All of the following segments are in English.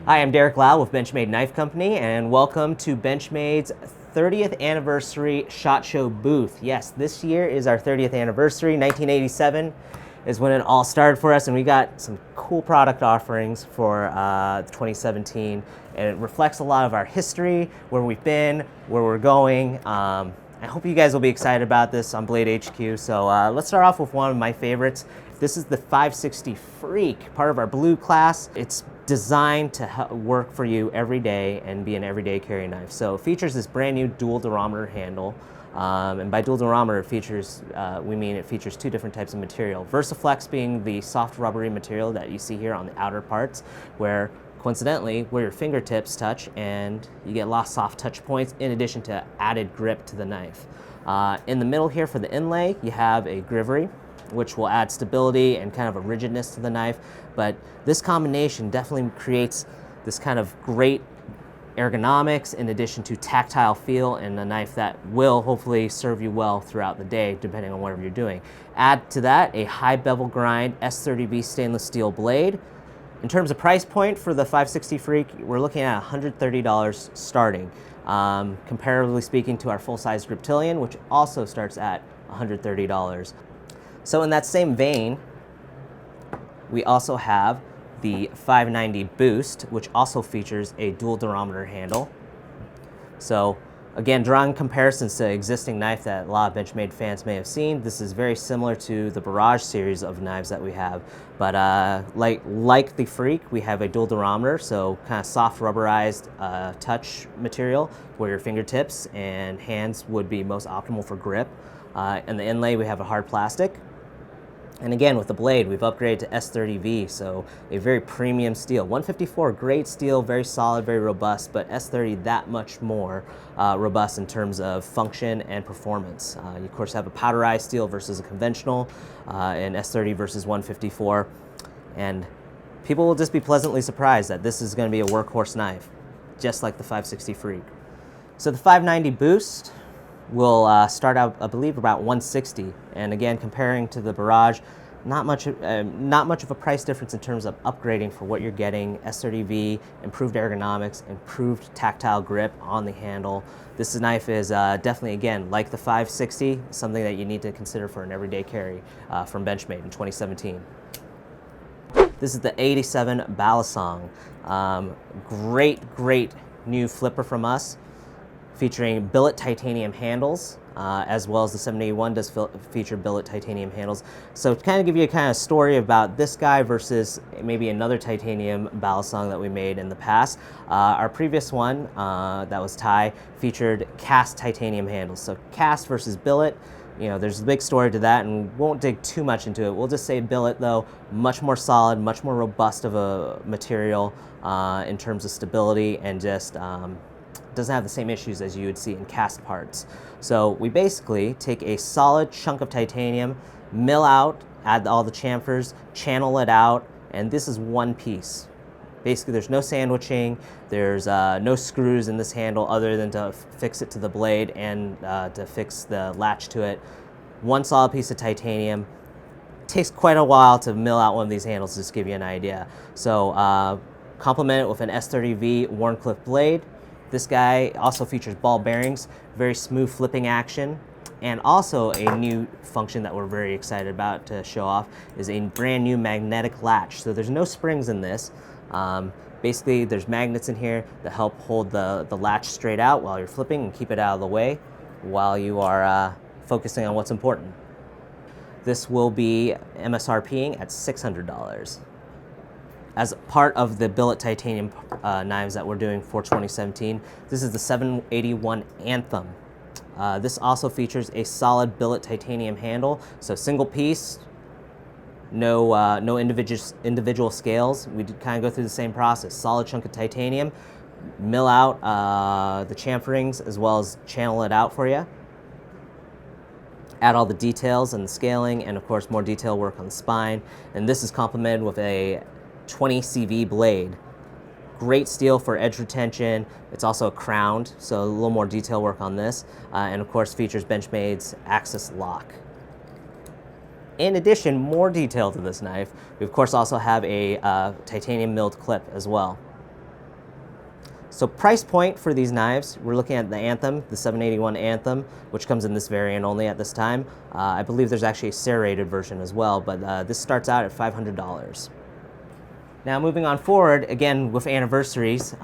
Hi, I'm Derek Lau with Benchmade Knife Company, and welcome to Benchmade's 30th anniversary SHOT Show booth. Yes, this year is our 30th anniversary. 1987 is when it all started for us, and we got some cool product offerings for 2017, and it reflects a lot of our history, where we've been, where we're going. I hope you guys will be excited about this on Blade HQ. So let's start off with one of my favorites. This is the 560 Freak, part of our blue class. It's designed to work for you every day and be an everyday carry knife. So it features this brand new dual durometer handle. And by dual durometer, we mean it features two different types of material. VersaFlex being the soft rubbery material that you see here on the outer parts, where coincidentally, where your fingertips touch, and you get lost soft touch points in addition to added grip to the knife. In the middle here for the inlay, you have a grivery, which will add stability and kind of a rigidness to the knife. But this combination definitely creates this kind of great ergonomics in addition to tactile feel in a knife that will hopefully serve you well throughout the day, depending on whatever you're doing. Add to that a high bevel grind S30V stainless steel blade. In terms of price point for the 560 Freak, we're looking at $130 starting, comparatively speaking to our full-size Griptilian, which also starts at $130. So in that same vein, we also have the 590 Boost, which also features a dual durometer handle. So again, drawing comparisons to existing knife that a lot of Benchmade fans may have seen, this is very similar to the Barrage series of knives that we have. But like the Freak, we have a dual durometer, so kind of soft rubberized touch material where your fingertips and hands would be most optimal for grip. In the inlay, we have a hard plastic. And again, with the blade, we've upgraded to S30V, so a very premium steel. 154, great steel, very solid, very robust, but S30 that much more robust in terms of function and performance. You of course have a powderized steel versus a conventional, and S30 versus 154. And people will just be pleasantly surprised that this is going to be a workhorse knife, just like the 560 Freak. So the 590 Boost will start out, I believe, about $160, and again, comparing to the Barrage, not much of a price difference in terms of upgrading for what you're getting. S30V, improved ergonomics, improved tactile grip on the handle. This knife is definitely, again, like the 560, something that you need to consider for an everyday carry from Benchmade in 2017. This is the 87 Balisong. Great new flipper from us, featuring billet titanium handles, as well as the 781 does feature billet titanium handles. So to kind of give you a kind of story about this guy versus maybe another titanium Balisong that we made in the past, our previous one, that was Thai, featured cast titanium handles. So cast versus billet, you know, there's a big story to that, and we won't dig too much into it. We'll just say billet, though, much more solid, much more robust of a material in terms of stability, and just doesn't have the same issues as you would see in cast parts. So we basically take a solid chunk of titanium, mill out, add all the chamfers, channel it out, and this is one piece. Basically, there's no sandwiching, there's no screws in this handle other than to fix it to the blade and to fix the latch to it. One solid piece of titanium. It takes quite a while to mill out one of these handles, just to give you an idea. So complement it with an S30V Wharncliffe blade. This guy also features ball bearings, very smooth flipping action, and also a new function that we're very excited about to show off is a brand new magnetic latch. So there's no springs in this. Basically, there's magnets in here that help hold the latch straight out while you're flipping and keep it out of the way while you are focusing on what's important. This will be MSRPing at $600. As part of the billet titanium knives that we're doing for 2017, this is the 781 Anthem. This also features a solid billet titanium handle, so single piece, no individual scales. We kind of go through the same process. Solid chunk of titanium, mill out the chamferings as well as channel it out for you. Add all the details and the scaling, and of course more detail work on the spine. And this is complemented with a 20 CV blade. Great steel for edge retention. It's also crowned, so a little more detail work on this. And of course features Benchmade's Axis lock. In addition, more detail to this knife, we of course also have a titanium milled clip as well. So price point for these knives, we're looking at the Anthem, the 781 Anthem, which comes in this variant only at this time. I believe there's actually a serrated version as well, but this starts out at $500. Now moving on forward, again with anniversaries,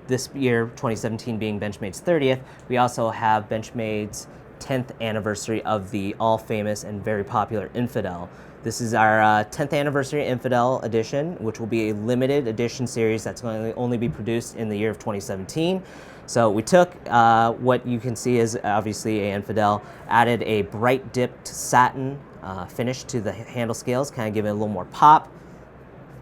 this year, 2017 being Benchmade's 30th, we also have Benchmade's 10th anniversary of the all-famous and very popular Infidel. This is our 10th anniversary Infidel edition, which will be a limited edition series that's going to only be produced in the year of 2017. So we took what you can see is obviously a Infidel, added a bright dipped satin finish to the handle scales, kind of give it a little more pop,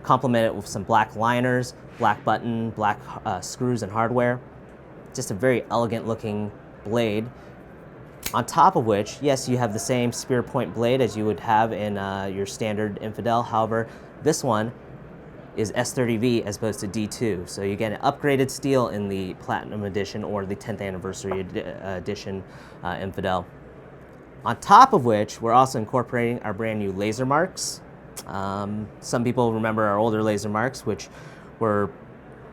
complement it with some black liners, black button, black screws and hardware. Just a very elegant looking blade. On top of which, yes, you have the same spear point blade as you would have in your standard Infidel. However, this one is S30V as opposed to D2. So you get an upgraded steel in the Platinum Edition or the 10th Anniversary Edition Infidel. On top of which, we're also incorporating our brand new laser marks. Some people remember our older laser marks, which were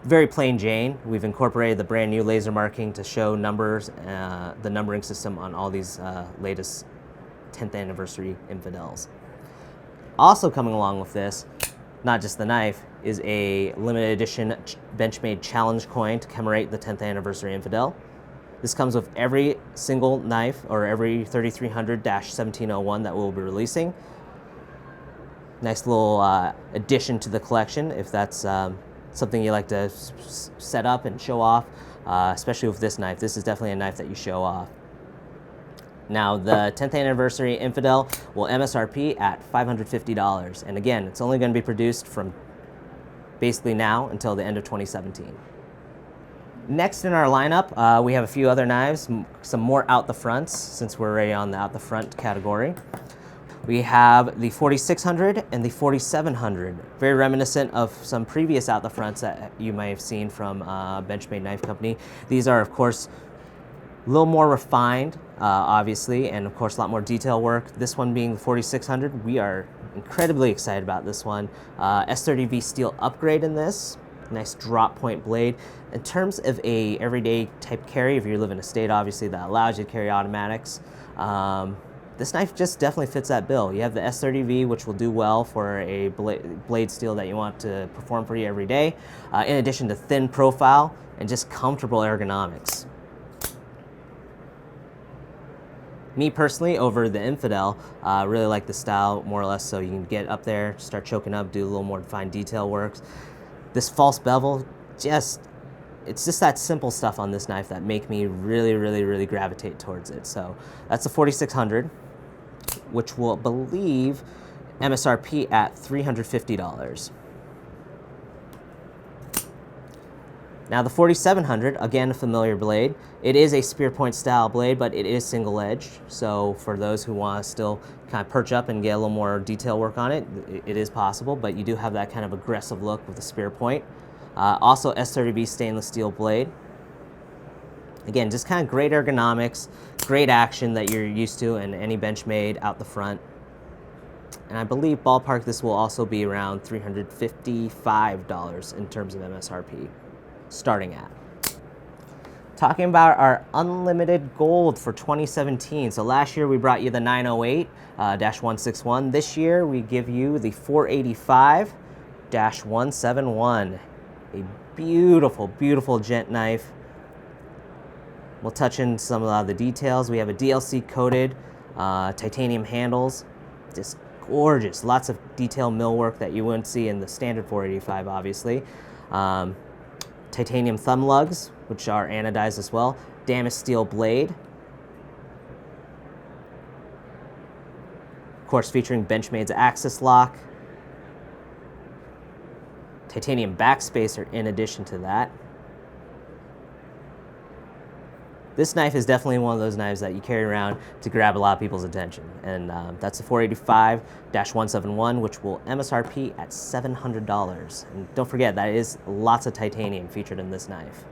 very plain Jane. We've incorporated the brand new laser marking to show numbers, the numbering system on all these latest 10th anniversary Infidels. Also coming along with this, not just the knife, is a limited edition Benchmade challenge coin to commemorate the 10th anniversary Infidel. This comes with every single knife or every 3300-1701 that we'll be releasing. Nice little addition to the collection if that's something you like to set up and show off, especially with this knife. This is definitely a knife that you show off. Now, the 10th anniversary Infidel will MSRP at $550. And again, it's only going to be produced from basically now until the end of 2017. Next in our lineup, we have a few other knives, some more out the fronts, since we're already on the out the front category. We have the 4600 and the 4700, very reminiscent of some previous out the fronts that you may have seen from Benchmade Knife Company. These are, of course, a little more refined, obviously, and of course a lot more detail work. This one being the 4600, we are incredibly excited about this one. S30V steel upgrade in this, nice drop point blade. In terms of a everyday type carry, if you live in a state obviously that allows you to carry automatics, this knife just definitely fits that bill. You have the S30V, which will do well for a blade steel that you want to perform for you every day, in addition to thin profile and just comfortable ergonomics. Me personally, over the Infidel, really like the style more or less, so you can get up there, start choking up, do a little more fine detail work. This false bevel, it's just that simple stuff on this knife that make me really gravitate towards it. So that's the 4600, which will believe MSRP at $350. Now the 4700, again a familiar blade. It is a spear point style blade, but it is single edged. So for those who want to still kind of perch up and get a little more detail work on it, it is possible, but you do have that kind of aggressive look with the spear point. Also S30V stainless steel blade. Again, just kind of great ergonomics, great action that you're used to in any Benchmade out the front. And I believe ballpark this will also be around $355 in terms of MSRP, starting at. Talking about our unlimited gold for 2017. So last year we brought you the 908-161. This year we give you the 485-171. A beautiful gent knife. We'll touch in some of the details. We have a DLC coated titanium handles, just gorgeous. Lots of detail millwork that you wouldn't see in the standard 485, obviously. Titanium thumb lugs, which are anodized as well. Damascus steel blade. Of course, featuring Benchmade's Axis lock. Titanium backspacer in addition to that. This knife is definitely one of those knives that you carry around to grab a lot of people's attention. And that's the 485-171, which will MSRP at $700. And don't forget, that is lots of titanium featured in this knife.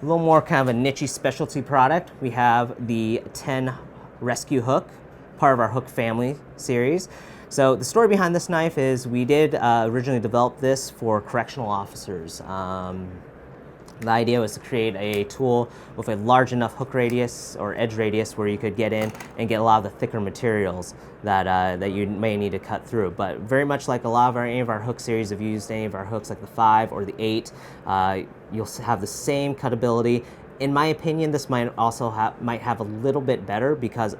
A little more kind of a niche specialty product. We have the 10 Rescue Hook, part of our Hook family series. So the story behind this knife is we did originally develop this for correctional officers. The idea was to create a tool with a large enough hook radius or edge radius where you could get in and get a lot of the thicker materials that you may need to cut through. But very much like any of our hook series, if you used any of our hooks like the 5 or the 8, you'll have the same cutability. In my opinion, this might have a little bit better because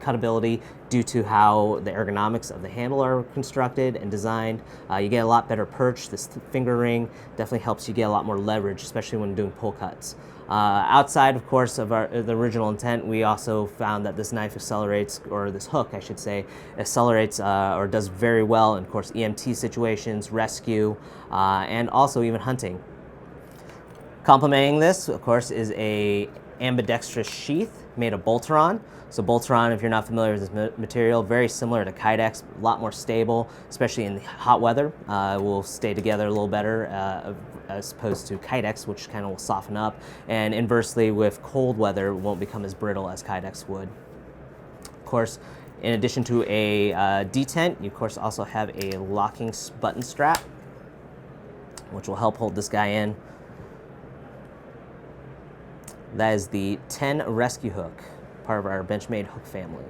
cutability due to how the ergonomics of the handle are constructed and designed. You get a lot better perch. This finger ring definitely helps you get a lot more leverage, especially when doing pull cuts. Outside, of course, of the original intent, we also found that this knife accelerates, or this hook, I should say, accelerates or does very well in, of course, EMT situations, rescue, and also even hunting. Complementing this, of course, is a ambidextrous sheath made of Boltaron. So Boltaron, if you're not familiar with this material, very similar to Kydex, a lot more stable, especially in hot weather. Will stay together a little better as opposed to Kydex, which kind of will soften up. And inversely, with cold weather, it won't become as brittle as Kydex would. Of course, in addition to a detent, you of course also have a locking button strap, which will help hold this guy in. That is the 10 rescue hook, part of our Benchmade hook family.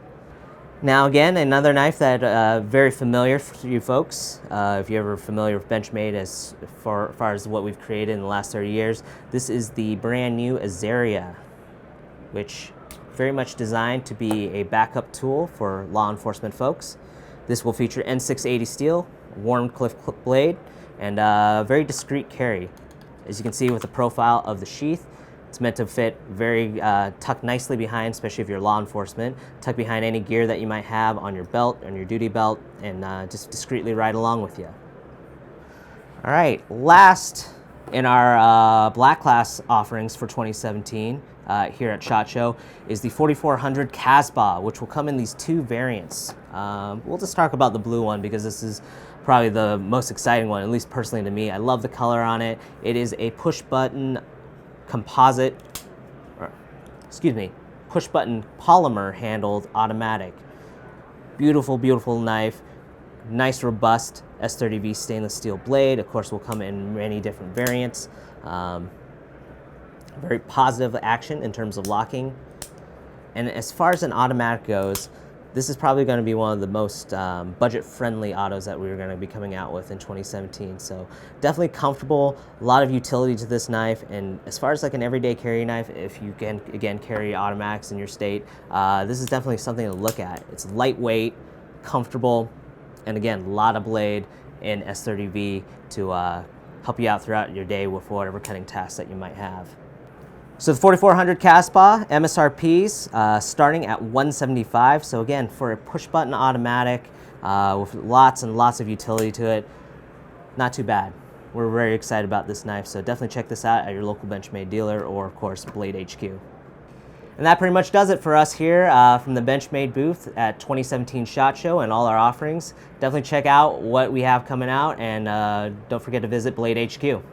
Now again, another knife that very familiar for you folks. If you're ever familiar with Benchmade as far as what we've created in the last 30 years, this is the brand new Azaria, which very much designed to be a backup tool for law enforcement folks. This will feature N680 steel, warm clip blade, and very discreet carry. As you can see with the profile of the sheath, it's meant to fit very tucked nicely behind, especially if you're law enforcement, tuck behind any gear that you might have on your belt, on your duty belt, and just discreetly ride along with you. All right, last in our Black Class offerings for 2017 here at SHOT Show is the 4400 Kasbah, which will come in these 2 variants. We'll just talk about the blue one because this is probably the most exciting one, at least personally to me. I love the color on it. It is a push button push button polymer handled automatic. Beautiful, beautiful knife. Nice, robust S30V stainless steel blade. Of course, will come in many different variants. Very positive action in terms of locking. And as far as an automatic goes, this is probably going to be one of the most budget-friendly autos that we're going to be coming out with in 2017. So definitely comfortable, a lot of utility to this knife. And as far as like an everyday carry knife, if you can, again, carry automatics in your state, this is definitely something to look at. It's lightweight, comfortable, and again, a lot of blade in S30V to help you out throughout your day with whatever cutting tasks that you might have. So the 4400 Kasbah MSRPs starting at $175. So again, for a push button automatic with lots and lots of utility to it, not too bad. We're very excited about this knife, so definitely check this out at your local Benchmade dealer or of course Blade HQ. And that pretty much does it for us here from the Benchmade booth at 2017 SHOT Show and all our offerings. Definitely check out what we have coming out, and don't forget to visit Blade HQ.